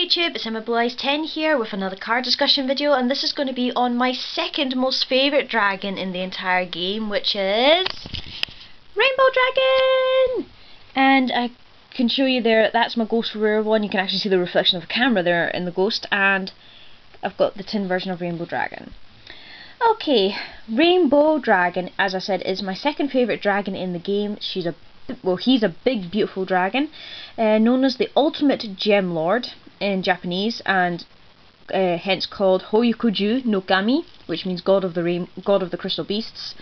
YouTube, it's EmmaBlueEyes10 here with another card discussion video, and this is going to be on my second most favourite dragon in the entire game, which is Rainbow Dragon! And I can show you there, that's my Ghost Rare one. You can actually see the reflection of the camera there in the Ghost, and I've got the tin version of Rainbow Dragon. Okay, Rainbow Dragon, as I said, is my second favourite dragon in the game. He's a big, beautiful dragon, known as the Ultimate Gem Lord in Japanese, and hence called Hoyokuju no Kami, which means God of the Crystal Beasts.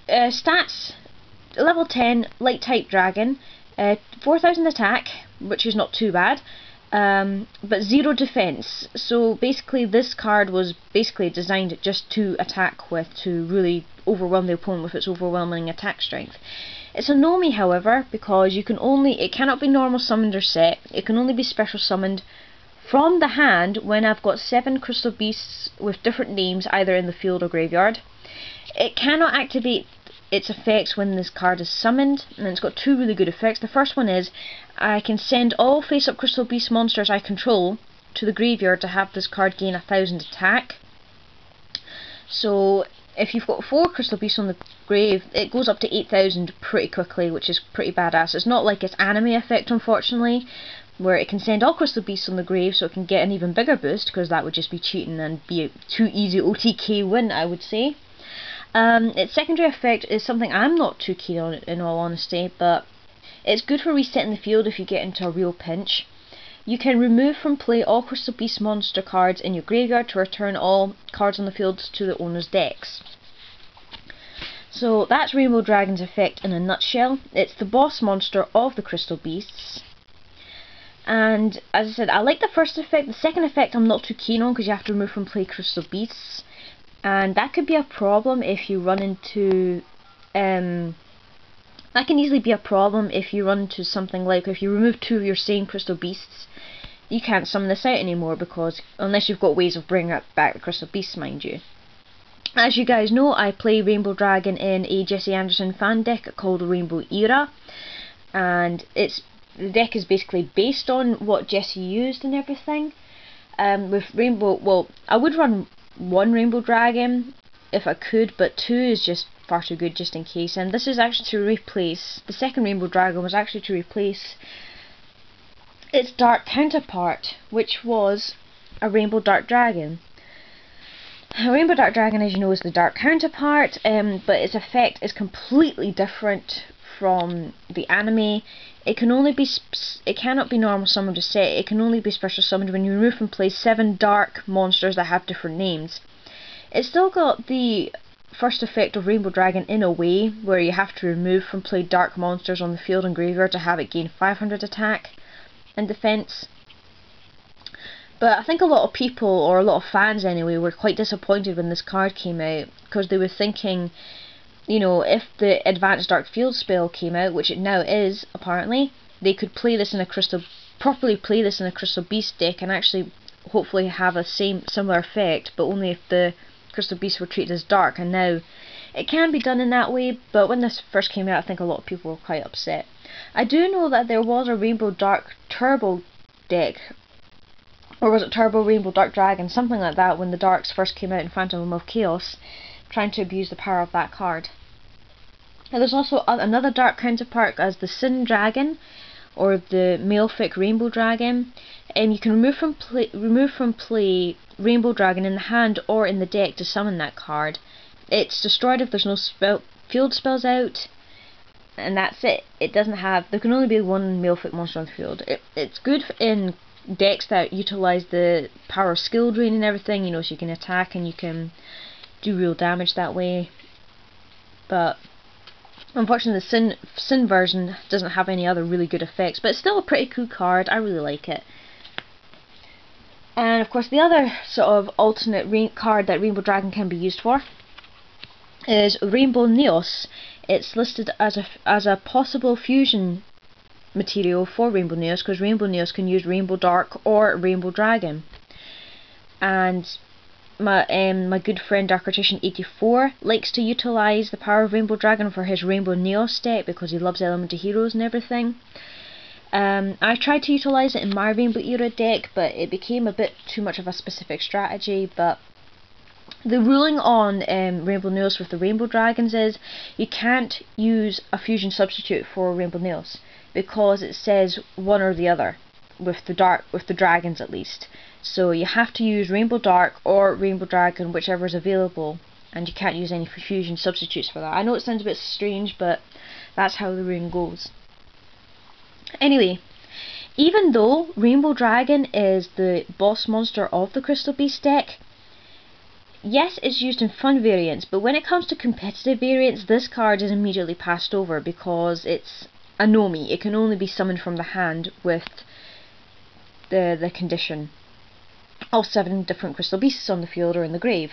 Stats: level 10, light type dragon, 4000 attack, which is not too bad. But 0 defense. So basically this card was designed just to attack with, to really overwhelm the opponent with its overwhelming attack strength. It's a Nomi, however, because it cannot be normal summoned or set. It can only be special summoned from the hand when I've got 7 crystal beasts with different names either in the field or graveyard. It cannot activate its effects when this card is summoned, and it's got 2 really good effects. The first one is I can send all face-up crystal beast monsters I control to the graveyard to have this card gain 1000 attack. So if you've got 4 crystal beasts on the grave, it goes up to 8000 pretty quickly, which is pretty badass. It's not like its anime effect, unfortunately, where it can send all crystal beasts on the grave so it can get an even bigger boost, because that would just be cheating and be a too easy OTK win, I would say. Its secondary effect is something I'm not too keen on, in all honesty, but it's good for resetting the field if you get into a real pinch. You can remove from play all Crystal Beast monster cards in your graveyard to return all cards on the field to the owner's decks. So that's Rainbow Dragon's effect in a nutshell. It's the boss monster of the Crystal Beasts. And as I said, I like the first effect. The second effect I'm not too keen on because you have to remove from play Crystal Beasts. And that could be a problem if you run into that can easily be a problem if you run into something like, if you remove 2 of your same crystal beasts, you can't summon this out anymore, because unless you've got ways of bringing back the crystal beasts, mind you. As you guys know, I play Rainbow Dragon in a Jesse Anderson fan deck called Rainbow Era, and the deck is basically based on what Jesse used and everything. With Rainbow, well, I would run 1 Rainbow Dragon if I could, but 2 is just far too good just in case. And this is actually to replace, the second Rainbow Dragon was actually to replace its dark counterpart, which was a Rainbow Dark Dragon. A Rainbow Dark Dragon, as you know, is the dark counterpart, but its effect is completely different from the anime. It cannot be normal summoned or set. It can only be special summoned when you remove from play 7 dark monsters that have different names. It's still got the first effect of Rainbow Dragon in a way, where you have to remove from play dark monsters on the field and graveyard to have it gain 500 attack and defense. But I think a lot of people, or a lot of fans anyway, were quite disappointed when this card came out, because they were thinking, you know, if the Advanced Dark Field spell came out, which it now is apparently, they could play this in a properly play this in a Crystal Beast deck and actually hopefully have a similar effect, but only if the Crystal Beasts were treated as dark. And now it can be done in that way, but when this first came out, I think a lot of people were quite upset. I do know that there was a Rainbow Dark Turbo deck, or was it Turbo Rainbow Dark Dragon, something like that, when the Darks first came out in Phantom of Chaos, trying to abuse the power of that card. Now there's also another dark counterpart as the Sin Dragon, or the Malefic Rainbow Dragon, and you can remove from play Rainbow Dragon in the hand or in the deck to summon that card. It's destroyed if there's no field spells out, and that's it. There can only be 1 Malefic monster on the field. It's good in decks that utilize the power of skill drain and everything, you know, so you can attack and you can do real damage that way. But unfortunately the Sin version doesn't have any other really good effects, but it's still a pretty cool card. I really like it. And of course the other sort of alternate card that Rainbow Dragon can be used for is Rainbow Neos. It's listed as a possible fusion material for Rainbow Neos, because Rainbow Neos can use Rainbow Dark or Rainbow Dragon. And my good friend Dark Artician 84 likes to utilise the power of Rainbow Dragon for his Rainbow Neos deck because he loves Elemental Heroes and everything. I tried to utilise it in my Rainbow Era deck, but it became a bit too much of a specific strategy. But the ruling on Rainbow Nails with the Rainbow Dragons is you can't use a fusion substitute for Rainbow Nails, because it says one or the other with the dragons at least. So you have to use Rainbow Dark or Rainbow Dragon, whichever is available, and you can't use any fusion substitutes for that. I know it sounds a bit strange, but that's how the rune goes. Anyway, even though Rainbow Dragon is the boss monster of the Crystal Beast deck, yes, it's used in fun variants, but when it comes to competitive variants, this card is immediately passed over because it's a Nomi. It can only be summoned from the hand with the condition of 7 different Crystal Beasts on the field or in the grave.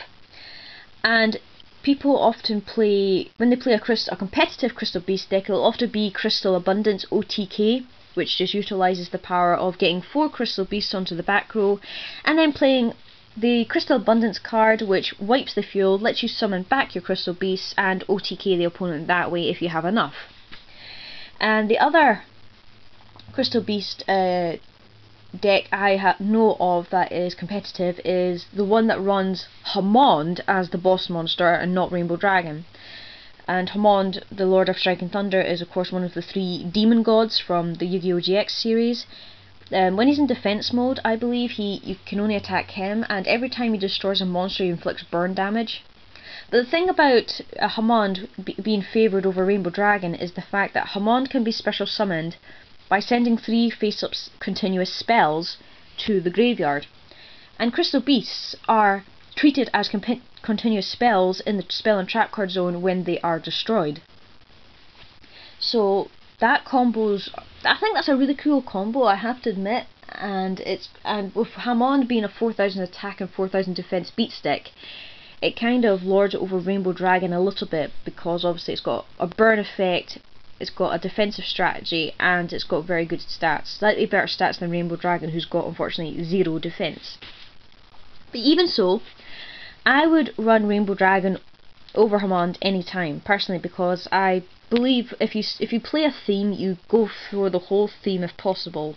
And people often play, when they play a competitive Crystal Beast deck, it'll often be Crystal Abundance OTK, which just utilises the power of getting 4 Crystal Beasts onto the back row, and then playing the Crystal Abundance card, which wipes the field, lets you summon back your Crystal Beasts, and OTK the opponent that way if you have enough. And the other Crystal Beast deck I know of that is competitive is the one that runs Hamond as the boss monster and not Rainbow Dragon. And Hamond, the Lord of Strike and Thunder, is of course one of the 3 demon gods from the Yu-Gi-Oh! GX series. When he's in defense mode, I believe you can only attack him, and every time he destroys a monster he inflicts burn damage. But the thing about Hamond being favoured over Rainbow Dragon is the fact that Hamond can be special summoned by sending 3 face-up continuous spells to the graveyard. And Crystal Beasts are treated as continuous spells in the spell and trap card zone when they are destroyed. So that combo's, I think that's a really cool combo, I have to admit. And with Hamond being a 4000 attack and 4000 defense beats deck, it kind of lords over Rainbow Dragon a little bit, because obviously it's got a burn effect, it's got a defensive strategy, and it's got very good stats. Slightly better stats than Rainbow Dragon, who's got unfortunately 0 defense. But even so, I would run Rainbow Dragon over Hamond any time, personally, because I believe if you play a theme, you go for the whole theme if possible.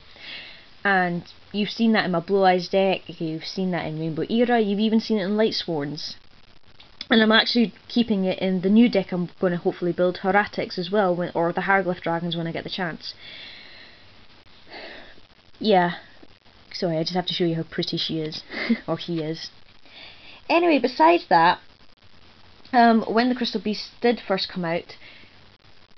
And you've seen that in my Blue Eyes deck, you've seen that in Rainbow Era, you've even seen it in Lightsworns. And I'm actually keeping it in the new deck I'm going to hopefully build, Heretics as well, or the Hieroglyph Dragons when I get the chance. Yeah, sorry, I just have to show you how pretty she is, or he is. Anyway, besides that, when the Crystal Beasts did first come out,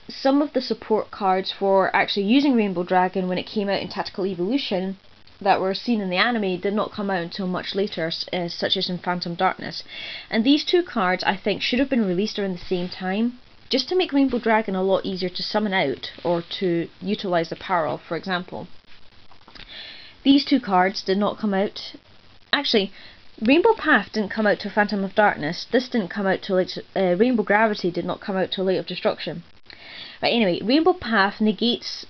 some of the support cards for actually using Rainbow Dragon when it came out in Tactical Evolution that were seen in the anime did not come out until much later, such as in Phantom Darkness. And these 2 cards I think should have been released around the same time, just to make Rainbow Dragon a lot easier to summon out or to utilise the power of, for example. These 2 cards did not come out. Actually, Rainbow Path didn't come out till Phantom of Darkness. This didn't come out till Rainbow Gravity did not come out till Light of Destruction. But anyway, Rainbow Path negates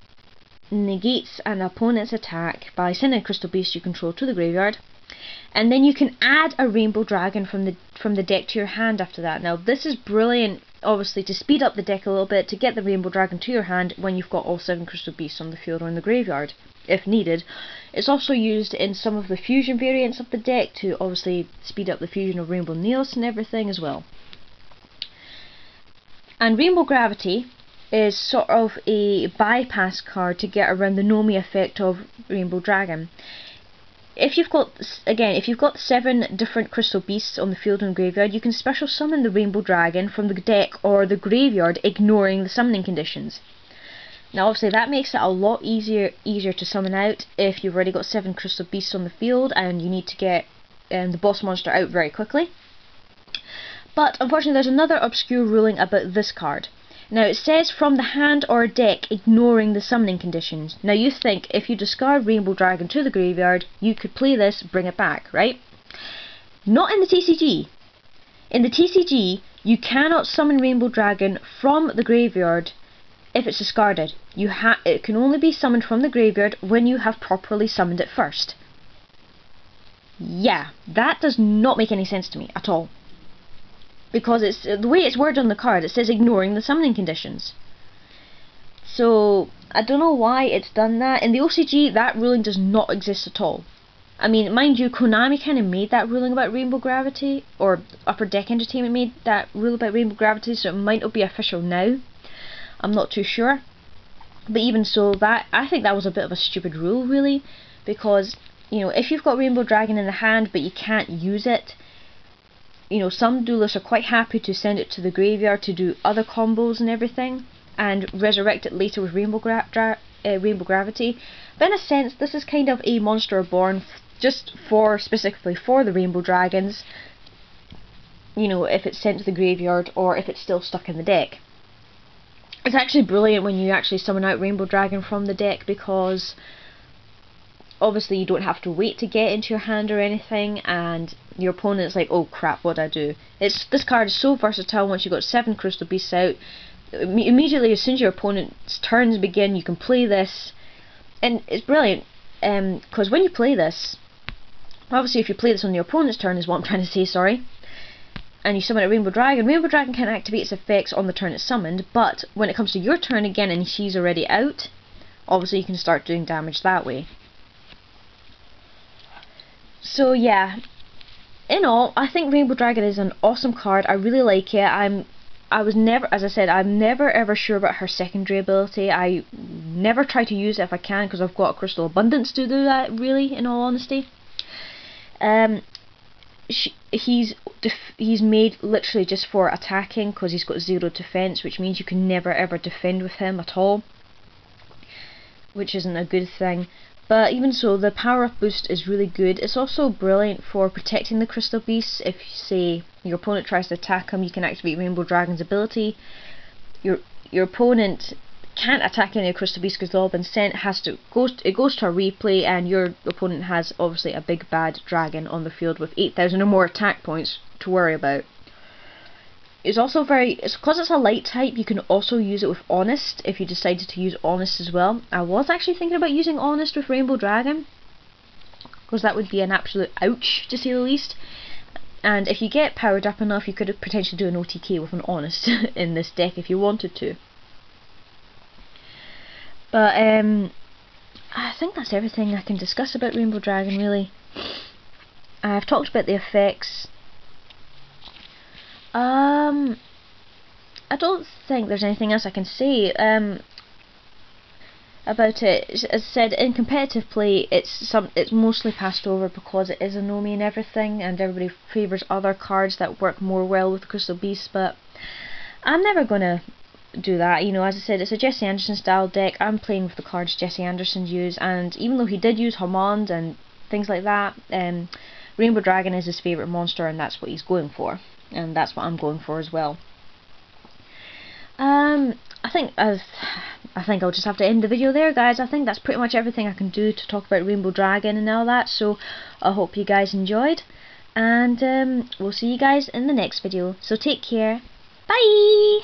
an opponent's attack by sending a Crystal Beast you control to the graveyard, and then you can add a Rainbow Dragon from the deck to your hand after that. Now this is brilliant, obviously, to speed up the deck a little bit, to get the Rainbow Dragon to your hand when you've got all 7 Crystal Beasts on the field or in the graveyard, if needed. It's also used in some of the fusion variants of the deck to obviously speed up the fusion of Rainbow Nails and everything as well. And Rainbow Gravity is sort of a bypass card to get around the Nomi effect of Rainbow Dragon. If you've got 7 different Crystal Beasts on the field and graveyard, you can special summon the Rainbow Dragon from the deck or the graveyard, ignoring the summoning conditions. Now obviously that makes it a lot easier to summon out if you've already got 7 Crystal Beasts on the field and you need to get the boss monster out very quickly. But unfortunately there's another obscure ruling about this card. Now it says from the hand or deck, ignoring the summoning conditions. Now you think if you discard Rainbow Dragon to the graveyard, you could play this, bring it back, right? Not in the TCG. In the TCG, you cannot summon Rainbow Dragon from the graveyard if it's discarded. It can only be summoned from the graveyard when you have properly summoned it first. Yeah, that does not make any sense to me at all. Because it's the way it's worded on the card, it says ignoring the summoning conditions. So I don't know why it's done that. In the OCG, that ruling does not exist at all. I mean, mind you, Konami kind of made that ruling about Rainbow Gravity, or Upper Deck Entertainment made that rule about Rainbow Gravity, so it might not be official now. I'm not too sure. But even so, I think that was a bit of a stupid rule, really, because, you know, if you've got Rainbow Dragon in the hand but you can't use it, you know, some duelists are quite happy to send it to the graveyard to do other combos and everything, and resurrect it later with Rainbow Gravity. But in a sense, this is kind of a Monster Reborn just specifically for the Rainbow Dragons, you know, if it's sent to the graveyard or if it's still stuck in the deck. It's actually brilliant when you actually summon out Rainbow Dragon from the deck, because obviously you don't have to wait to get into your hand or anything, and your opponent's like, oh crap, what do I do? This card is so versatile. Once you've got 7 Crystal Beasts out, immediately as soon as your opponent's turns begin, you can play this, and it's brilliant, because when you play this, obviously if you play this on your opponent's turn is what I'm trying to say, sorry, and you summon a Rainbow Dragon can activate its effects on the turn it's summoned, but when it comes to your turn again and she's already out, obviously you can start doing damage that way. So yeah, in all, I think Rainbow Dragon is an awesome card. I really like it. I was never, as I said, I'm never ever sure about her secondary ability. I never try to use it if I can, because I've got a Crystal Abundance to do that, really, in all honesty. He's made literally just for attacking, because he's got 0 defense, which means you can never ever defend with him at all, which isn't a good thing. But even so, the power up boost is really good. It's also brilliant for protecting the Crystal Beasts. If, say, your opponent tries to attack him, you can activate Rainbow Dragon's ability. Your opponent can't attack any of the Crystal Beasts because they've all been sent. It goes to a replay, and your opponent has obviously a big bad dragon on the field with 8,000 or more attack points to worry about. It's also because it's a light type, you can also use it with Honest if you decided to use Honest as well. I was actually thinking about using Honest with Rainbow Dragon, because that would be an absolute ouch, to say the least. And if you get powered up enough, you could potentially do an OTK with an Honest in this deck if you wanted to. But I think that's everything I can discuss about Rainbow Dragon, really. I've talked about the effects. I don't think there's anything else I can say about it. As I said, in competitive play, it's mostly passed over because it is a Nomi and everything, and everybody favours other cards that work more well with Crystal Beasts. But I'm never gonna do that. You know, as I said, it's a Jesse Anderson style deck. I'm playing with the cards Jesse Anderson used, and even though he did use Hammond and things like that, Rainbow Dragon is his favourite monster, and that's what he's going for. And that's what I'm going for as well. I think I'll just have to end the video there, guys. I think that's pretty much everything I can do to talk about Rainbow Dragon and all that. So I hope you guys enjoyed, and we'll see you guys in the next video. So take care. Bye!